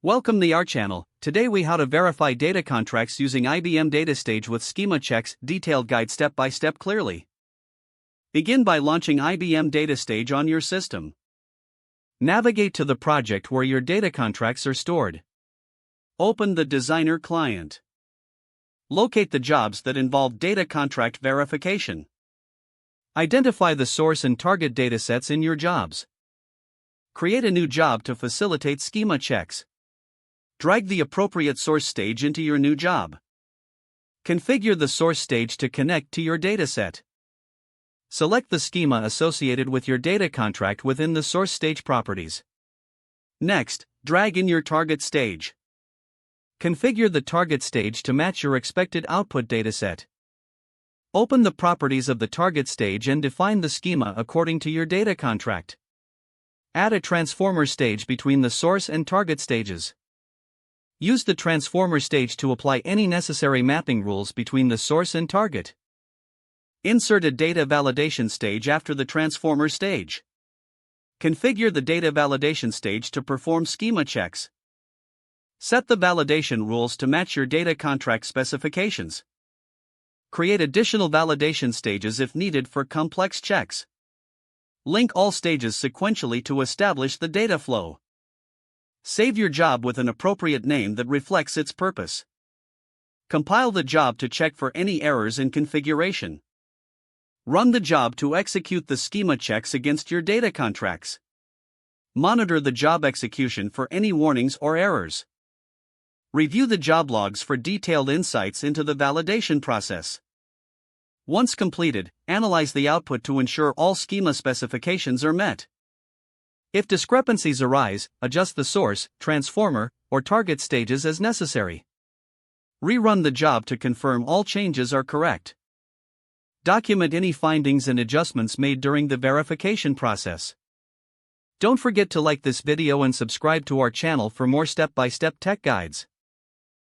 Welcome to our channel. Today we how to verify data contracts using IBM DataStage with schema checks, detailed guide step by step clearly. Begin by launching IBM DataStage on your system. Navigate to the project where your data contracts are stored. Open the Designer client. Locate the jobs that involve data contract verification. Identify the source and target datasets in your jobs. Create a new job to facilitate schema checks. Drag the appropriate source stage into your new job. Configure the source stage to connect to your dataset. Select the schema associated with your data contract within the source stage properties. Next, drag in your target stage. Configure the target stage to match your expected output dataset. Open the properties of the target stage and define the schema according to your data contract. Add a transformer stage between the source and target stages. Use the transformer stage to apply any necessary mapping rules between the source and target. Insert a data validation stage after the transformer stage. Configure the data validation stage to perform schema checks. Set the validation rules to match your data contract specifications. Create additional validation stages if needed for complex checks. Link all stages sequentially to establish the data flow. Save your job with an appropriate name that reflects its purpose. Compile the job to check for any errors in configuration. Run the job to execute the schema checks against your data contracts. Monitor the job execution for any warnings or errors. Review the job logs for detailed insights into the validation process. Once completed, analyze the output to ensure all schema specifications are met. If discrepancies arise, adjust the source, transformer, or target stages as necessary. Rerun the job to confirm all changes are correct. Document any findings and adjustments made during the verification process. Don't forget to like this video and subscribe to our channel for more step-by-step tech guides.